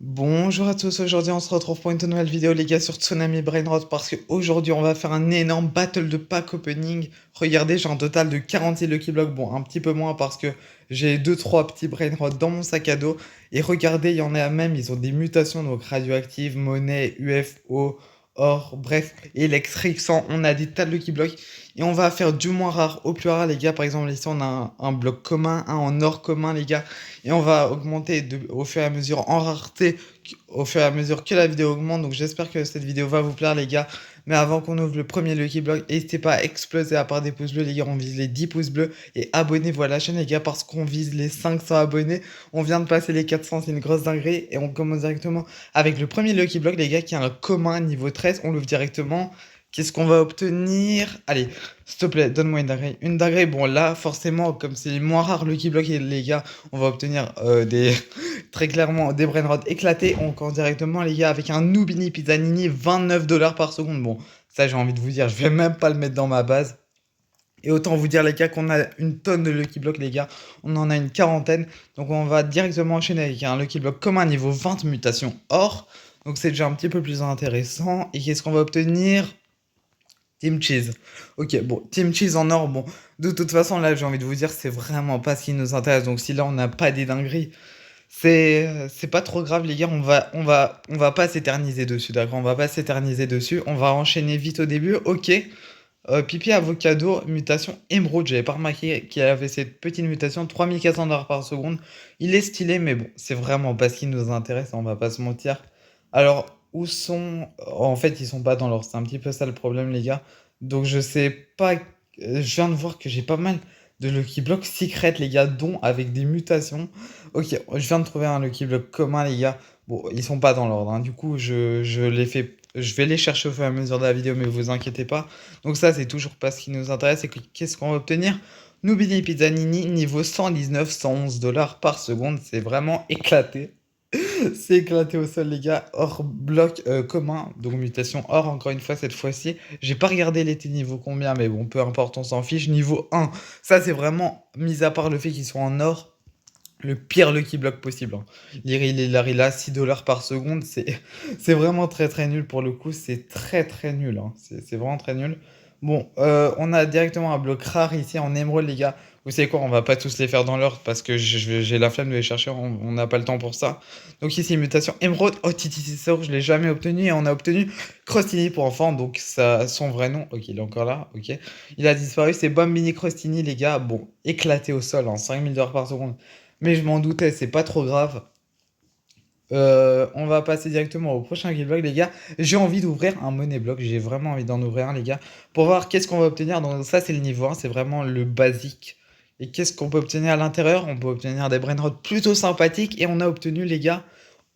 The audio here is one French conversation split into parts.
Bonjour à tous, aujourd'hui on se retrouve pour une toute nouvelle vidéo les gars sur Tsunami Brainrot parce qu'aujourd'hui on va faire un énorme battle de pack opening. Regardez, j'ai un total de 46 Lucky Blocks, bon un petit peu moins parce que j'ai deux trois petits Brainrot dans mon sac à dos. Et regardez, il y en a même, ils ont des mutations donc radioactives, monnaie, UFO, or, bref, et l'ex-Rixan, on a des tas de Lucky Blocks. Et on va faire du moins rare au plus rare les gars, par exemple ici on a un bloc commun, un en or commun les gars. Et on va augmenter au fur et à mesure en rareté, au fur et à mesure que la vidéo augmente. Donc j'espère que cette vidéo va vous plaire les gars. Mais avant qu'on ouvre le premier Lucky Block, n'hésitez pas à exploser à part des pouces bleus les gars. On vise les 10 pouces bleus et abonnez-vous à la chaîne les gars parce qu'on vise les 500 abonnés. On vient de passer les 400, c'est une grosse dinguerie. Et on commence directement avec le premier Lucky Block les gars qui est un commun niveau 13. On l'ouvre directement. Qu'est-ce qu'on va obtenir? Allez, s'il te plaît, donne-moi une dinguerie. Une dinguerie, bon là, forcément, comme c'est moins rare Lucky Block, les gars, on va obtenir des très clairement des brainrods éclatés. On commence directement, les gars, avec un Nubini Pizzanini, 29 dollars par seconde. Bon, ça, j'ai envie de vous dire, je vais même pas le mettre dans ma base. Et autant vous dire, les gars, qu'on a une tonne de Lucky Block, les gars. On en a une quarantaine. Donc, on va directement enchaîner avec un Lucky Block comme un niveau 20 mutation or. Donc, c'est déjà un petit peu plus intéressant. Et qu'est-ce qu'on va obtenir? Team Cheese. Ok, bon, Team Cheese en or, bon, de toute façon, là, j'ai envie de vous dire, c'est vraiment pas ce qui nous intéresse. Donc, si là, on n'a pas des dingueries, c'est pas trop grave, les gars. On va pas s'éterniser dessus, d'accord? On va pas s'éterniser dessus. On va enchaîner vite au début. Ok. Pipi Avocado, mutation émeraude. J'avais pas remarqué qu'il avait cette petite mutation, 3400 dollars par seconde. Il est stylé, mais bon, c'est vraiment pas ce qui nous intéresse, on va pas se mentir. Alors, où sont. En fait, ils sont pas dans l'ordre. C'est un petit peu ça le problème, les gars. Donc, je sais pas. Je viens de voir que j'ai pas mal de Lucky Block secret, les gars, dont avec des mutations. Ok, je viens de trouver un Lucky Block commun, les gars. Bon, ils sont pas dans l'ordre, hein. Du coup, je les fais. Je vais les chercher au fur et à mesure de la vidéo, mais vous inquiétez pas. Donc ça, c'est toujours pas ce qui nous intéresse. Et qu'est-ce qu'on va obtenir? Nubini Pizzanini, niveau 119, 111 dollars par seconde. C'est vraiment éclaté. C'est éclaté au sol, les gars. Hors bloc commun. Donc mutation hors, encore une fois, cette fois-ci. J'ai pas regardé l'été niveau combien, mais bon, peu importe, on s'en fiche. Niveau 1. Ça, c'est vraiment, mis à part le fait qu'ils soient en or, le pire Lucky Block possible, hein. L'Iril et Larila, 6 dollars par seconde, c'est vraiment très très nul pour le coup. C'est très très nul, hein. C'est vraiment très nul. Bon, on a directement un bloc rare ici en émeraude, les gars. Vous savez quoi, on va pas tous les faire dans l'ordre parce que j'ai la flemme de les chercher, on n'a pas le temps pour ça. Donc ici, mutation émeraude. Oh, Titi Cicero, je l'ai jamais obtenu et on a obtenu Crostini pour enfants. Donc ça, son vrai nom, ok, il est encore là, ok. Il a disparu, c'est Bambini Crostini, les gars. Bon, éclaté au sol, hein, 5000 dollars par seconde. Mais je m'en doutais, c'est pas trop grave. On va passer directement au prochain guildblock, les gars. J'ai envie d'ouvrir un money block. J'ai vraiment envie d'en ouvrir un, les gars. Pour voir qu'est-ce qu'on va obtenir. Donc, ça, c'est le niveau 1. C'est vraiment le basique. Et qu'est-ce qu'on peut obtenir à l'intérieur? On peut obtenir des brainrods plutôt sympathiques. Et on a obtenu, les gars.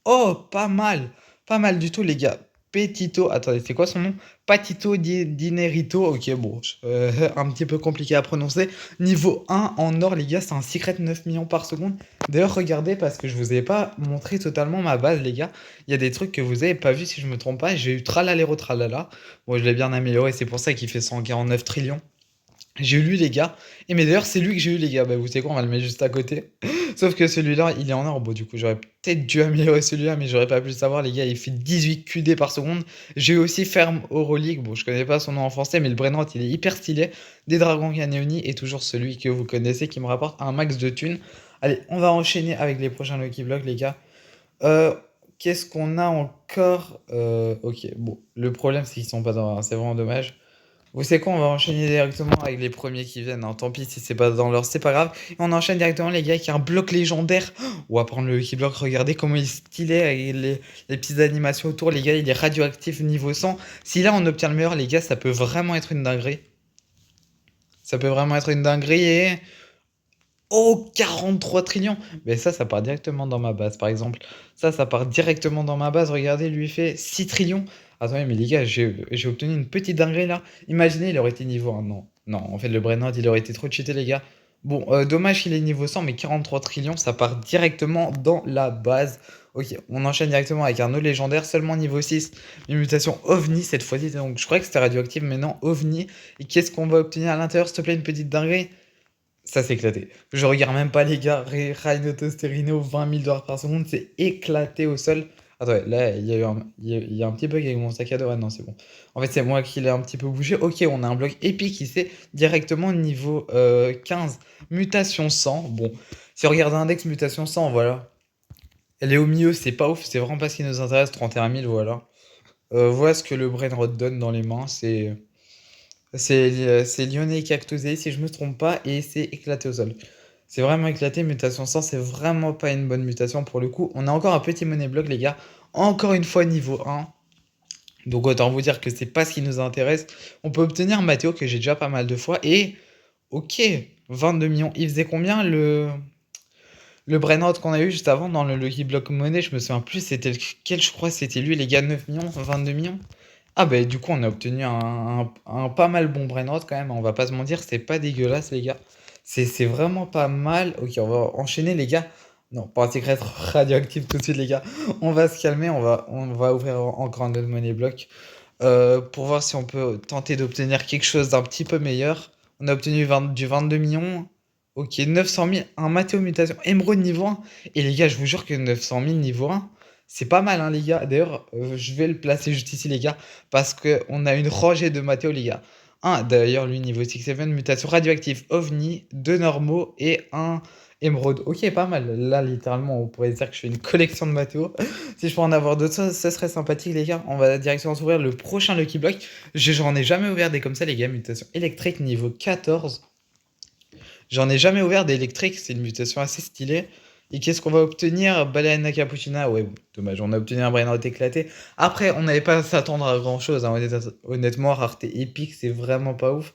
Oh, pas mal. Pas mal du tout, les gars. Petito. Attendez, c'est quoi son nom? Patito Dinerito. Ok, bon. Un petit peu compliqué à prononcer. Niveau 1 en or, les gars, c'est un secret 9 millions par seconde. D'ailleurs, regardez, parce que je vous ai pas montré totalement ma base, les gars. Il y a des trucs que vous avez pas vu, si je me trompe pas. J'ai eu tralalero tralala. Bon, je l'ai bien amélioré, c'est pour ça qu'il fait 149 trillions. J'ai eu lui, les gars. Et mais d'ailleurs, c'est lui que j'ai eu, les gars. Bah, vous savez quoi, on va le mettre juste à côté. Sauf que celui-là, il est en or. Bon, du coup, j'aurais peut-être dû améliorer celui-là, mais j'aurais pas pu le savoir, les gars. Il fait 18 QD par seconde. J'ai eu aussi Ferme Aurolique. Bon, je connais pas son nom en français, mais le Brainrot, il est hyper stylé. Des Dragons Canyoni et toujours celui que vous connaissez qui me rapporte un max de thunes. Allez, on va enchaîner avec les prochains Lucky Blocks, les gars. Euh, Qu'est-ce qu'on a encore? Ok, bon. Le problème, c'est qu'ils sont pas dans. C'est vraiment dommage. Vous savez quoi, on va enchaîner directement avec les premiers qui viennent, hein. Tant pis si c'est pas dans l'ordre, c'est pas grave. Et on enchaîne directement, les gars, avec un bloc légendaire. On va prendre le Lucky Block, regardez comment il est stylé avec les petites animations autour, les gars. Il est radioactif niveau 100. Si là on obtient le meilleur, les gars, ça peut vraiment être une dinguerie. Ça peut vraiment être une dinguerie et. Oh, 43 trillions! Mais ça part directement dans ma base, par exemple. Ça part directement dans ma base. Regardez, lui, il fait 6 trillions. Attendez, mais les gars, j'ai obtenu une petite dinguerie là. Imaginez, il aurait été niveau 1. Non, non, en fait, le Brainrod, il aurait été trop cheaté, les gars. Bon, dommage qu'il est niveau 100, mais 43 trillions, ça part directement dans la base. Ok, on enchaîne directement avec un autre légendaire, seulement niveau 6. Une mutation OVNI cette fois-ci. Donc, je croyais que c'était radioactif, mais non, OVNI. Et qu'est-ce qu'on va obtenir à l'intérieur, s'il te plaît, une petite dinguerie? Ça s'est éclaté. Je regarde même pas les gars. Rhino Tosterino, 20 000 $ par seconde, c'est éclaté au sol. Attends, ouais, là, il y a un petit bug avec mon sac à dos. Ah non, c'est bon. En fait, c'est moi qui l'ai un petit peu bougé. Ok, on a un bloc épique qui c'est directement niveau 15. Mutation 100. Bon, si on regarde l'index mutation 100, voilà. Elle est au milieu, c'est pas ouf. C'est vraiment pas ce qui nous intéresse. 31 000, voilà. Voilà ce que le Brainrot donne dans les mains. C'est lyonnais cactosé, si je me trompe pas, et c'est éclaté au sol. C'est vraiment éclaté, mutation 100, c'est vraiment pas une bonne mutation pour le coup. On a encore un petit money block, les gars. Encore une fois, niveau 1. Donc autant vous dire que c'est pas ce qui nous intéresse. On peut obtenir Matteo, que j'ai déjà pas mal de fois. Et, ok, 22 millions. Il faisait combien le brainrot qu'on a eu juste avant dans le Lucky Block Money? Je me souviens plus, c'était lequel, je crois, c'était lui, les gars, 9 millions, 22 millions. Ah bah du coup on a obtenu un pas mal bon brainrot quand même, on va pas se mentir, c'est pas dégueulasse les gars. C'est vraiment pas mal. Ok, on va enchaîner les gars. Non, pas un secret radioactif tout de suite les gars. On va se calmer, on va ouvrir encore un autre money block pour voir si on peut tenter d'obtenir quelque chose d'un petit peu meilleur. On a obtenu du 22 millions. Ok, 900 000, un Matteo Mutation, Emerald niveau 1. Et les gars, je vous jure que 900 000 niveau 1, c'est pas mal, hein, les gars. D'ailleurs, je vais le placer juste ici, les gars, parce qu'on a une rangée de Matteo, les gars. Un, d'ailleurs, lui, niveau 6-7, mutation radioactive, ovni, deux normaux et un émeraude. Ok, pas mal. Là, littéralement, on pourrait dire que je fais une collection de Matteo. Si je peux en avoir d'autres, ça serait sympathique, les gars. On va directement s'ouvrir le prochain Lucky Block. J'en ai jamais ouvert des comme ça, les gars. Mutation électrique, niveau 14. J'en ai jamais ouvert d'électrique, c'est une mutation assez stylée. Et qu'est-ce qu'on va obtenir? Baleine Cappuccina. Ouais, bon, dommage, on a obtenu un Brainrot éclaté. Après, on n'avait pas à s'attendre à grand chose, hein, honnêtement, rareté épique, c'est vraiment pas ouf.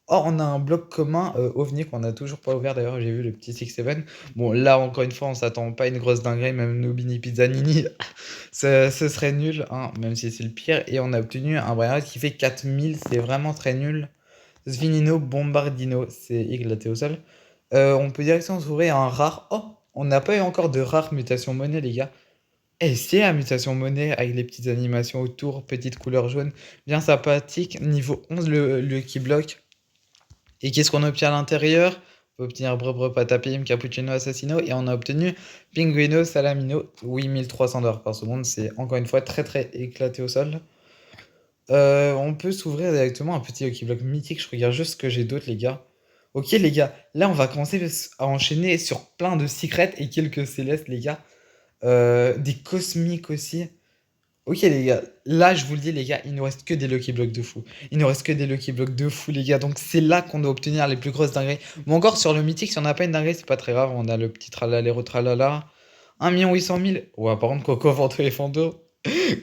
Or, on a un bloc commun OVNI qu'on n'a toujours pas ouvert. D'ailleurs, j'ai vu le petit 6-7. Bon, là, encore une fois, on s'attend pas à une grosse dinguerie. Même Nobini Pizzanini, ce serait nul, hein, même si c'est le pire. Et on a obtenu un Brainrot qui fait 4000. C'est vraiment très nul. Svinino Bombardino, c'est éclaté au sol. On peut directement s'ouvrir un rare. Oh, on n'a pas eu encore de rare mutation monnaie, les gars. Et c'est la mutation monnaie avec les petites animations autour, petite couleur jaune, bien sympathique. Niveau 11, le key block. Et qu'est-ce qu'on obtient à l'intérieur? On peut obtenir Brebre Patapim, Cappuccino Assassino. Et on a obtenu Pinguino Salamino, 8300 $ par seconde. C'est encore une fois très très éclaté au sol. On peut s'ouvrir directement un petit Lucky Block mythique. Je regarde juste ce que j'ai d'autre, les gars. Ok, les gars, là, on va commencer à enchaîner sur plein de secrets et quelques célestes, les gars. Des cosmiques aussi. Ok, les gars, là, je vous le dis, les gars, il nous reste que des Lucky Blocks de fou. Il nous reste que des Lucky Blocks de fou, les gars. Donc, c'est là qu'on doit obtenir les plus grosses dingueries. Bon, encore sur le mythique, si on n'a pas une dinguerie, c'est pas très grave. On a le petit tralala, tralala. 1 800 000. Ouais, par contre, Coco Vento et Fando.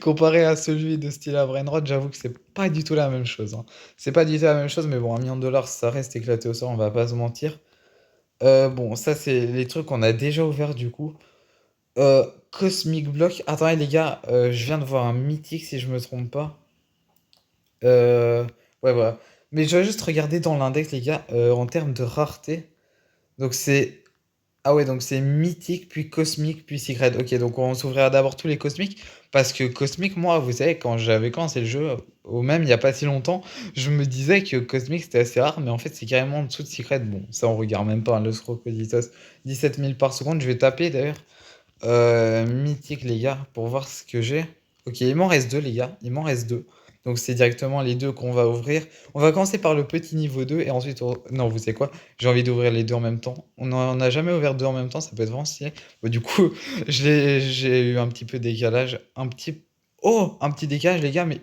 Comparé à celui de Stila Brainrod, j'avoue que c'est pas du tout la même chose, hein. C'est pas du tout la même chose, mais bon, 1 million de $, ça reste éclaté au sol, on va pas se mentir. Bon, ça, c'est les trucs qu'on a déjà ouverts du coup. Cosmic Block. Attendez, les gars, je viens de voir un mythique si je me trompe pas. Euh, ouais, voilà. Mais je vais juste regarder dans l'index, les gars, en termes de rareté. Donc, c'est ah ouais, donc c'est mythique, puis cosmique, puis secret. Ok, donc on s'ouvrira d'abord tous les cosmiques. Parce que cosmique, moi, vous savez, quand j'avais commencé le jeu, au même il n'y a pas si longtemps, je me disais que cosmique c'était assez rare, mais en fait c'est carrément en dessous de secret. Bon, ça on regarde même pas, hein, le Crocoditos, 17 000 par seconde. Je vais taper d'ailleurs. Mythique, les gars, pour voir ce que j'ai. Ok, il m'en reste deux, les gars. Il m'en reste deux. Donc c'est directement les deux qu'on va ouvrir. On va commencer par le petit niveau 2 et ensuite... Non, vous savez quoi? J'ai envie d'ouvrir les deux en même temps. On n'en a jamais ouvert deux en même temps, ça peut être vraiment stylé. Bon, du coup, j'ai eu un petit peu décalage. Oh, un petit décalage, les gars, mais...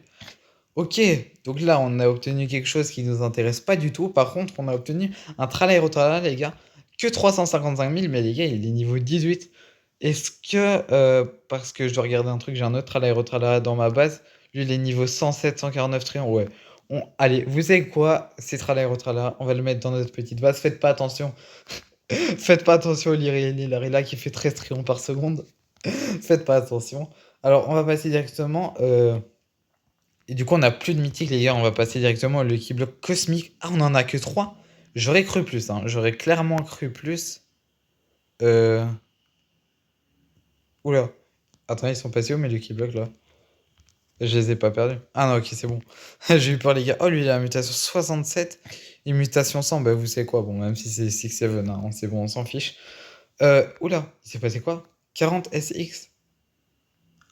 Ok, donc là, on a obtenu quelque chose qui nous intéresse pas du tout. Par contre, on a obtenu un tralala tralala, les gars. Que 355 000, mais les gars, il est niveau 18. Est-ce que, parce que je dois regarder un truc, j'ai un autre tralala tralala dans ma base. Lui, il est niveau 107, 149 trions. Ouais. Allez, vous savez quoi? C'est tralala tralala. On va le mettre dans notre petite base. Faites pas attention. Faites pas attention au Lirilla qui fait 13 trions par seconde. Faites pas attention. Alors, on va passer directement. Et du coup, on n'a plus de mythique, les gars. On va passer directement au Lucky Block cosmique. Ah, on en a que 3. J'aurais cru plus, hein. J'aurais clairement cru plus. Euh... Oula. Attendez, ils sont passés où mes Lucky Block là? Je les ai pas perdus. Ah non, ok, c'est bon. J'ai eu peur, les gars. Oh, lui, il a la mutation 67 et mutation 100. Bah, vous savez quoi? Bon, même si c'est 6-7, hein, c'est bon, on s'en fiche. Oula, il s'est passé quoi? 40 SX.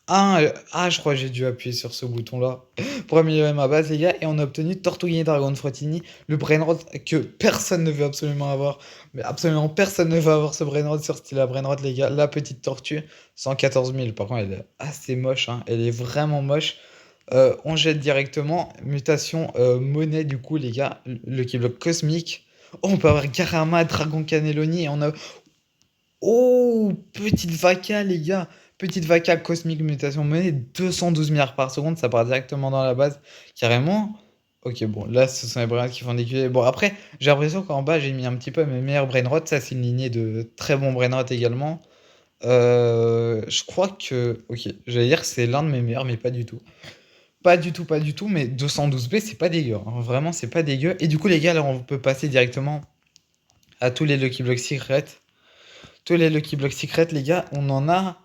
Je crois que j'ai dû appuyer sur ce bouton-là pour améliorer ma base, les gars. Et on a obtenu Tortugini Dragon Frottini, le Brainrot que personne ne veut absolument avoir. Mais absolument personne ne veut avoir ce Brainrot sur Stila Brainrot, les gars. La petite tortue, 114 000. Par contre, elle est assez moche, hein. Elle est vraiment moche. On jette directement. Mutation monnaie, du coup, les gars. Le Keyblock cosmique. Oh, on peut avoir Garama, Dragon Cannelloni. Et on a Oh, petite vaca, les gars. Petite vaca cosmique mutation monnaie, 212 milliards par seconde, ça part directement dans la base. Carrément. Ok, bon, là, ce sont les brainrots qui font des QA. Bon, après, j'ai l'impression qu'en bas, j'ai mis un petit peu mes meilleurs brainrots. Ça, c'est une lignée de très bons brainrots également. Je crois que. Ok, j'allais dire que c'est l'un de mes meilleurs, mais pas du tout. Pas du tout, pas du tout. Mais 212B, c'est pas dégueu, hein. Vraiment, c'est pas dégueu. Et du coup, les gars, là, on peut passer directement à tous les Lucky Block Secret. Tous les Lucky Block Secret, les gars, on en a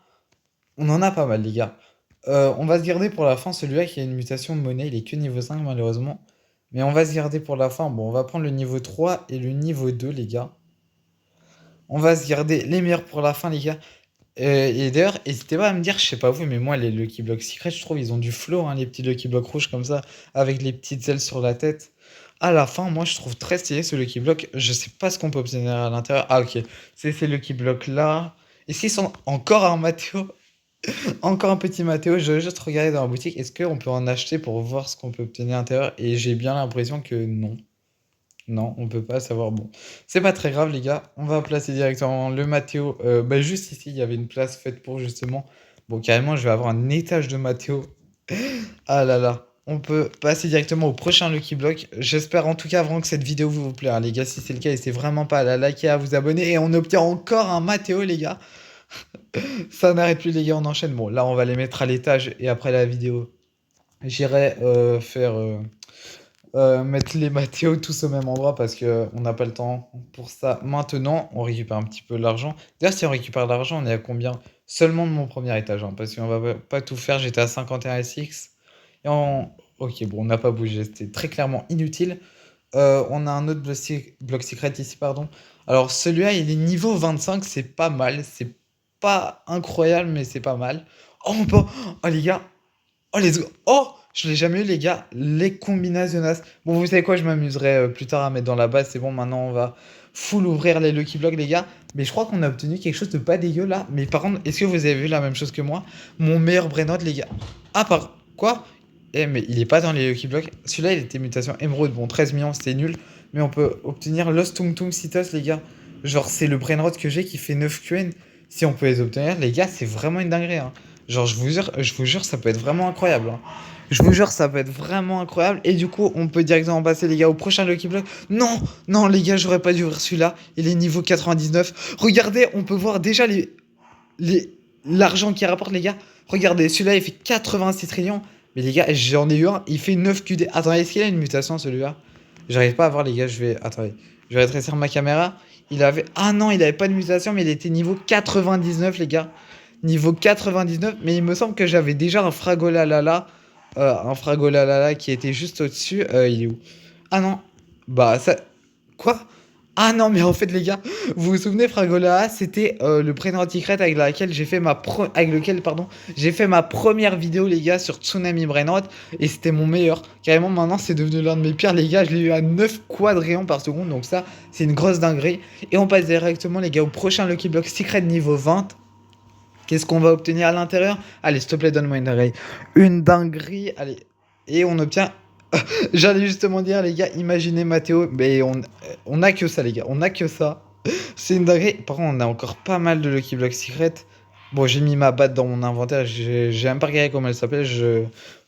pas mal, les gars. On va se garder pour la fin celui-là qui a une mutation monnaie. Il est que niveau 5, malheureusement. Mais on va se garder pour la fin. Bon, on va prendre le niveau 3 et le niveau 2, les gars. On va se garder les meilleurs pour la fin, les gars. Et d'ailleurs, n'hésitez pas à me dire, je sais pas vous, mais moi, les Lucky Block Secret, je trouve, ils ont du flow, hein, les petits Lucky Block rouges comme ça, avec les petites ailes sur la tête. À la fin, moi, je trouve très stylé ce Lucky Block. Je sais pas ce qu'on peut obtenir à l'intérieur. Ah, ok. C'est ces Lucky Block là. Est-ce qu'ils sont encore en Mathéo? Encore un petit Mathéo, je vais juste regarder dans la boutique. Est-ce qu'on peut en acheter pour voir ce qu'on peut obtenir à l'intérieur? Et j'ai bien l'impression que non. Non, on peut pas savoir. Bon, c'est pas très grave, les gars. On va placer directement le Mathéo. Bah, juste ici, il y avait une place faite pour justement. Bon, carrément, je vais avoir un étage de Mathéo. Ah là là. On peut passer directement au prochain Lucky Block. J'espère en tout cas vraiment que cette vidéo vous plaît, hein, les gars. Si c'est le cas, n'hésitez vraiment pas à la liker, à vous abonner. Et on obtient encore un Mathéo, les gars. Ça n'arrête plus, les gars, on enchaîne. Bon, là, on va les mettre à l'étage et après la vidéo, j'irai faire mettre les Mathéo tous au même endroit parce que on n'a pas le temps pour ça. Maintenant, on récupère un petit peu l'argent. D'ailleurs, si on récupère l'argent, on est à combien? Seulement de mon premier étage, hein, parce qu'on va pas tout faire. J'étais à 51 SX. Et on... Ok, bon, on n'a pas bougé. C'était très clairement inutile. On a un autre bloc secret ici, pardon. Alors celui-là, il est niveau 25, c'est pas mal. C'est pas incroyable, mais c'est pas mal. Oh, on peut... Oh, les gars. Oh, les... Oh, je l'ai jamais eu, les gars. Les combinationas. Bon, vous savez quoi, je m'amuserai plus tard à mettre dans la base. C'est bon, maintenant, on va full ouvrir les Lucky Blocks, les gars. Mais je crois qu'on a obtenu quelque chose de pas dégueu, là. Mais par contre, est-ce que vous avez vu la même chose que moi? Mon meilleur Brainrod, les gars. Ah, par... Quoi? Eh, mais il est pas dans les Lucky Blocks. Celui-là, il était mutation émeraude. Bon, 13 millions, c'était nul. Mais on peut obtenir Lost Tung Tung Citos, les gars. Genre, c'est le Brainrod que j'ai qui fait 9 QN. Si on peut les obtenir, les gars, c'est vraiment une dinguerie, hein. Genre, je vous jure, ça peut être vraiment incroyable, hein. Je vous jure, ça peut être vraiment incroyable. Et du coup, on peut directement passer, les gars, au prochain Lucky Block. Non, non, les gars, j'aurais pas dû ouvrir celui-là. Il est niveau 99. Regardez, on peut voir déjà les, l'argent qui rapporte, les gars. Regardez, celui-là, il fait 86 trillions. Mais les gars, j'en ai eu un, il fait 9 QD. Attendez, est-ce qu'il a une mutation, celui-là? J'arrive pas à voir, les gars, je vais... Attendez, je vais rétrécir ma caméra. Il avait... Ah non, il avait pas de mutation, mais il était niveau 99, les gars. Niveau 99, mais il me semble que j'avais déjà un Fragolalala. Un Fragolalala qui était juste au-dessus. Il est où? Ah non. Bah, ça... Quoi? Ah non, mais en fait, les gars, vous vous souvenez, Fragola, c'était le prénom Secret avec laquelle j'ai fait avec lequel, pardon, j'ai fait ma première vidéo, les gars, sur Tsunami Brainrot, et c'était mon meilleur. Carrément, maintenant, c'est devenu l'un de mes pires, les gars. Je l'ai eu à 9 quadrillons par seconde, donc ça, c'est une grosse dinguerie. Et on passe directement, les gars, au prochain Lucky Block Secret niveau 20. Qu'est-ce qu'on va obtenir à l'intérieur? Allez, s'il te plaît, donne-moi une dinguerie. Une dinguerie, allez. Et on obtient J'allais justement dire, les gars, imaginez Mathéo, mais on a que ça, les gars, on a que ça. C'est une dinguerie. Par contre, on a encore pas mal de Lucky Block Secret. Bon, j'ai mis ma batte dans mon inventaire, j'ai même pas regardé comment elle s'appelle.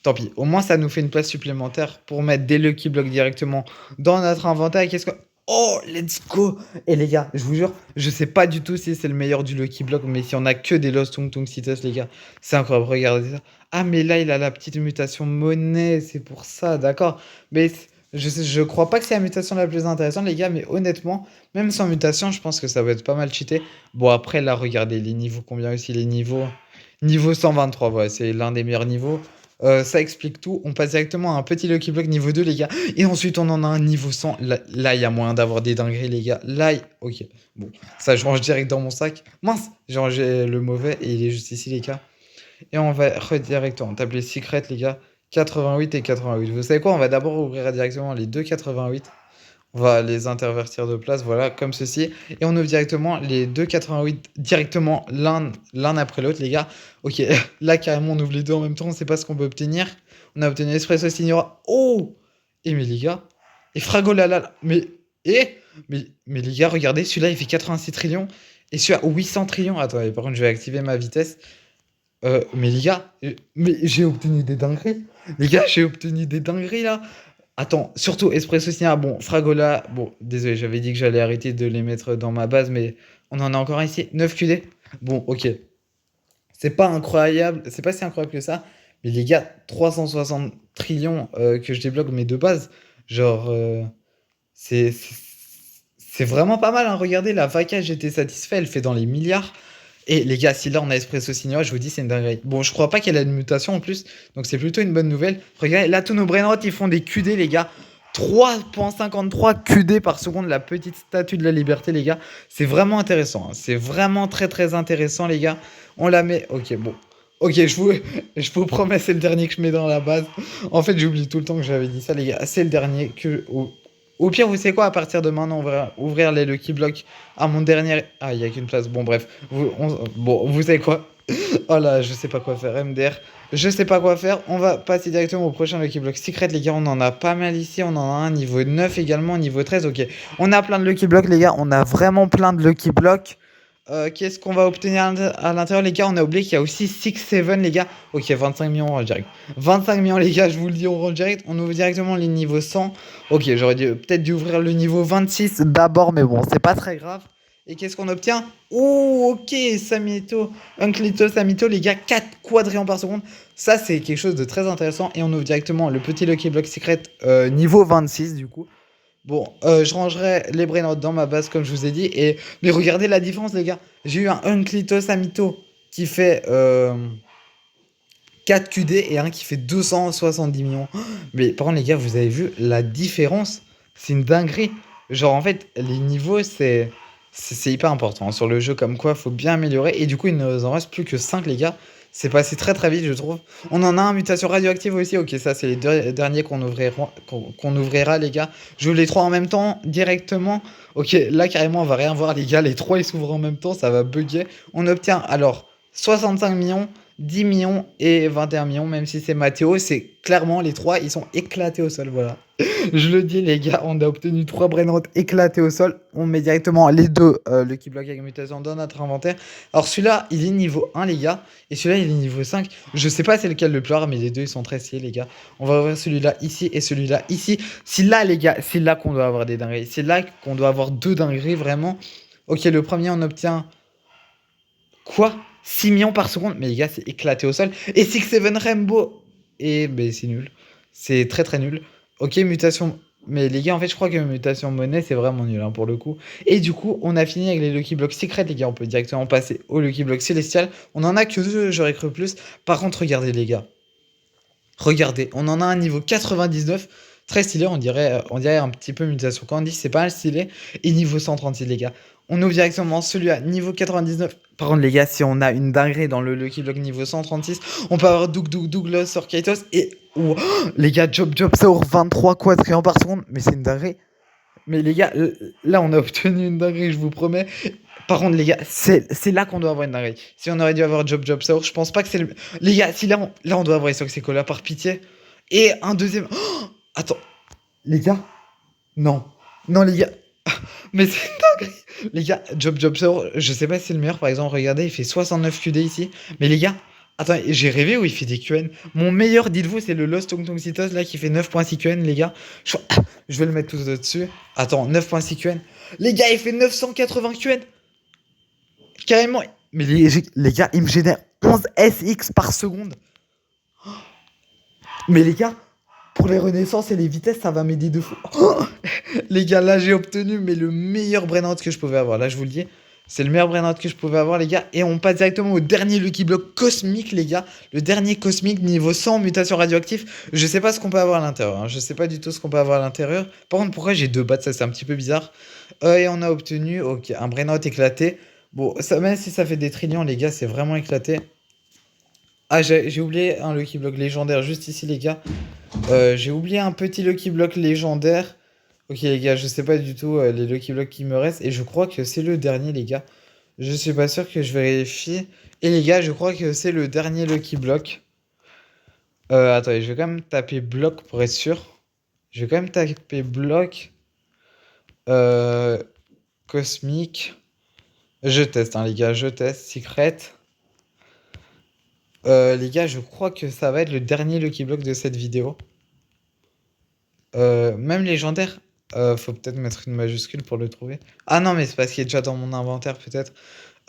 Tant pis, au moins ça nous fait une place supplémentaire pour mettre des Lucky Blocks directement dans notre inventaire. Qu'est-ce que... Oh, let's go! Et les gars, je vous jure, je sais pas du tout si c'est le meilleur du Lucky Block, mais si on a que des Lost Tung Tung Citos, les gars, c'est incroyable, regardez ça. Ah, mais là, il a la petite mutation monnaie, c'est pour ça, d'accord. Mais je crois pas que c'est la mutation la plus intéressante, les gars, mais honnêtement, même sans mutation, je pense que ça va être pas mal cheaté. Bon, après, là, regardez les niveaux, combien aussi les niveaux. Niveau 123, voilà, c'est l'un des meilleurs niveaux. Ça explique tout. On passe directement à un petit Lucky Block niveau 2, les gars. Et ensuite, on en a un niveau 100. Là, il y a moyen d'avoir des dingueries, les gars. Là, ok. Bon, ça, je range direct dans mon sac. Mince, j'ai rangé le mauvais et il est juste ici, les gars. Et on va redirectement taper Secret, les gars. 88 et 88. Vous savez quoi? On va d'abord ouvrir directement les deux 88. On va les intervertir de place, voilà, comme ceci. Et on ouvre directement les deux 88 directement l'un après l'autre, les gars. Ok, là, carrément, on ouvre les deux en même temps. On sait pas ce qu'on peut obtenir. On a obtenu Espresso Signora. Oh! Et mais les gars. Et Fragolala. Et. Mais les gars, regardez, celui-là, il fait 86 trillions. Et celui-là, 800 trillions. Attendez, par contre, je vais activer ma vitesse. Mais les gars, mais j'ai obtenu des dingueries. Les gars, j'ai obtenu des dingueries là. Attends, surtout Espresso Signa, bon, Fragola, bon, désolé, j'avais dit que j'allais arrêter de les mettre dans ma base, mais on en a encore ici, 9 QD. Bon, ok. C'est pas incroyable, c'est pas si incroyable que ça, mais les gars, 360 trillions que je débloque mes deux bases, genre, c'est c'est- c'est vraiment pas mal, hein. Regardez, la vaca, j'étais satisfait, elle fait dans les milliards. Et les gars, si là on a Espresso Signora, je vous dis, c'est une dinguerie. Bon, je crois pas qu'elle a une mutation en plus, donc c'est plutôt une bonne nouvelle. Regardez, là, tous nos brainrots, ils font des QD, les gars. 3,53 QD par seconde, la petite statue de la liberté, les gars. C'est vraiment intéressant, hein. C'est vraiment très très intéressant, les gars. On la met. Ok, bon. Ok, je vous promets, c'est le dernier que je mets dans la base. En fait, j'oublie tout le temps que j'avais dit ça, les gars. C'est le dernier que. Au pire, vous savez quoi, à partir de maintenant, on va ouvrir les Lucky Blocks à mon dernier. Ah, il n'y a qu'une place. Bon, bref. Bon, vous savez quoi? Oh là, je sais pas quoi faire. MDR, je sais pas quoi faire. On va passer directement au prochain Lucky Block Secret, les gars. On en a pas mal ici. On en a un niveau 9 également, niveau 13. Ok. On a plein de Lucky Blocks, les gars. On a vraiment plein de Lucky Blocks. Qu'est-ce qu'on va obtenir à l'intérieur, les gars? On a oublié qu'il y a aussi 6-7, les gars. Ok, 25 millions, on range direct. 25 millions, les gars, je vous le dis, on range direct. On ouvre directement les niveaux 100. Ok, j'aurais peut-être dû ouvrir le niveau 26 d'abord, mais bon, c'est pas très grave. Et qu'est-ce qu'on obtient? Oh, ok, Samito, Unclito, Samito, les gars, 4 quadrillions par seconde. Ça, c'est quelque chose de très intéressant. Et on ouvre directement le petit Lucky Block Secret niveau 26, du coup. Bon, je rangerai les brainrots dans ma base, comme je vous ai dit. Mais regardez la différence, les gars. J'ai eu un Unclito Samito qui fait 4 QD et un qui fait 270 millions. Mais par contre, les gars, vous avez vu la différence? C'est une dinguerie. Genre, en fait, les niveaux, c'est hyper important sur le jeu. Comme quoi, faut bien améliorer. Et du coup, il ne nous en reste plus que 5, les gars. C'est passé très très vite, je trouve. On en a un mutation radioactive aussi. Ok, ça, c'est les deux derniers qu'on ouvrira, les gars. Je ouvre les trois en même temps, directement. Ok, là, carrément, on va rien voir, les gars. Les trois, ils s'ouvrent en même temps. Ça va bugger. On obtient alors 65 millions. 10 millions et 21 millions, même si c'est Mathéo, c'est clairement les trois, ils sont éclatés au sol, voilà. Je le dis, les gars, on a obtenu 3 brainrots éclatés au sol. On met directement les deux Lucky Block avec mutation dans notre inventaire. Alors celui-là, il est niveau 1, les gars, et celui-là, il est niveau 5. Je sais pas c'est lequel le plus rare, mais les deux, ils sont très stylés, les gars. On va ouvrir celui-là ici et celui-là ici. C'est là, les gars, c'est là qu'on doit avoir des dingueries. C'est là qu'on doit avoir deux dingueries, vraiment. Ok, le premier, on obtient quoi? 6 millions par seconde? Mais les gars, c'est éclaté au sol. Et 6-7 Rainbow. Et ben, c'est nul. C'est très très nul. Ok, mutation. Mais les gars, en fait, je crois que mutation monnaie, c'est vraiment nul, hein, pour le coup. Et du coup, on a fini avec les Lucky Blocks Secret, les gars. On peut directement passer au Lucky Block Célestial. On en a que deux, j'aurais cru plus. Par contre, regardez, les gars. Regardez, on en a un niveau 99. Très stylé, on dirait un petit peu mutation Candy, c'est pas mal stylé. Et niveau 136, les gars. On ouvre directement celui-là, niveau 99. Par contre, les gars, si on a une dinguerie dans le Lucky Block niveau 136, on peut avoir Douglas sur Kaitos. Et oh, les gars, Job, ça ouvre 23 quadrillions par seconde. Mais c'est une dinguerie. Mais les gars, là, on a obtenu une dinguerie, je vous promets. Par contre, les gars, c'est là qu'on doit avoir une dinguerie. Si on aurait dû avoir Job, ça ouvre, je pense pas que c'est le. Les gars, si là, on doit avoir Isoxecola par pitié. Et un deuxième. Oh, attends. Les gars? Non. Non, les gars. Mais c'est une dinguerie. Les gars, Job Sour, je sais pas si c'est le meilleur. Par exemple, regardez, il fait 69 QD ici. Mais les gars, attends, j'ai rêvé où il fait des QN. Mon meilleur, dites-vous, c'est le Lost Tong Tong Citos là qui fait 9.6 QN, les gars. Je vais le mettre tout dessus. Attends, 9.6 QN. Les gars, il fait 980 QN. Carrément. Mais les gars, il me génère 11 SX par seconde. Mais les gars, pour les renaissances et les vitesses, ça va m'aider de fou. Oh, les gars, là, j'ai obtenu mais le meilleur brainrot que je pouvais avoir. Là, je vous le dis. C'est le meilleur brainrot que je pouvais avoir, les gars. Et on passe directement au dernier Lucky Block cosmique, les gars. Le dernier cosmique, niveau 100, mutation radioactive. Je sais pas ce qu'on peut avoir à l'intérieur, hein. Je sais pas du tout ce qu'on peut avoir à l'intérieur. Par contre, pourquoi j'ai deux battes, ça c'est un petit peu bizarre. Et on a obtenu, ok, un brainrot éclaté. Bon, ça, même si ça fait des trillions, les gars, c'est vraiment éclaté. Ah, j'ai oublié un Lucky Block légendaire juste ici, les gars. J'ai oublié un petit Lucky Block légendaire. Ok, les gars, je sais pas du tout les Lucky Blocks qui me restent. Et je crois que c'est le dernier, les gars. Je suis pas sûr que je vérifie. Et les gars, je crois que c'est le dernier Lucky Block. Attendez, je vais quand même taper bloc pour être sûr. Je vais quand même taper bloc. Euh, Cosmique. Je teste, hein, les gars, je teste. Secret. Les gars, je crois que ça va être le dernier Lucky Block de cette vidéo. Même légendaire. Faut peut-être mettre une majuscule pour le trouver. Ah non, mais c'est parce qu'il est déjà dans mon inventaire, peut-être.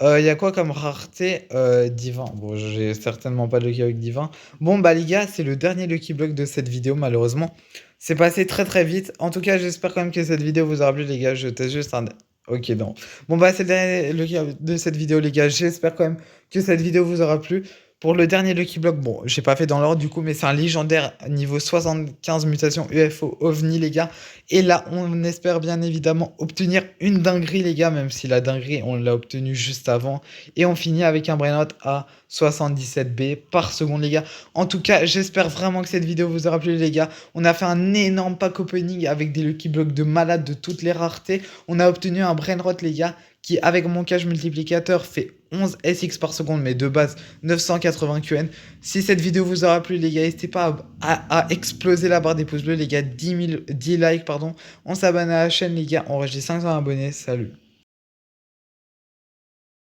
Il y a quoi comme rareté? Divin. Bon, j'ai certainement pas de Lucky Block divin. Bon, bah, les gars, c'est le dernier Lucky Block de cette vidéo, malheureusement. C'est passé très très vite. En tout cas, j'espère quand même que cette vidéo vous aura plu, les gars. Je teste juste un. Ok, non. Bon, bah, c'est le dernier Lucky Block de cette vidéo, les gars. J'espère quand même que cette vidéo vous aura plu. Pour le dernier Lucky Block, bon, j'ai pas fait dans l'ordre du coup, mais c'est un légendaire niveau 75 mutation UFO OVNI, les gars. Et là, on espère bien évidemment obtenir une dinguerie, les gars, même si la dinguerie, on l'a obtenue juste avant. Et on finit avec un brainrot à 77 B par seconde, les gars. En tout cas, j'espère vraiment que cette vidéo vous aura plu, les gars. On a fait un énorme pack opening avec des Lucky Blocks de malade de toutes les raretés. On a obtenu un brainrot, les gars, qui, avec mon cache multiplicateur, fait 11 SX par seconde, mais de base 980 QN. Si cette vidéo vous aura plu, les gars, n'hésitez pas à exploser la barre des pouces bleus, les gars. 10 likes, pardon. On s'abonne à la chaîne, les gars. On enregistre 500 abonnés. Salut.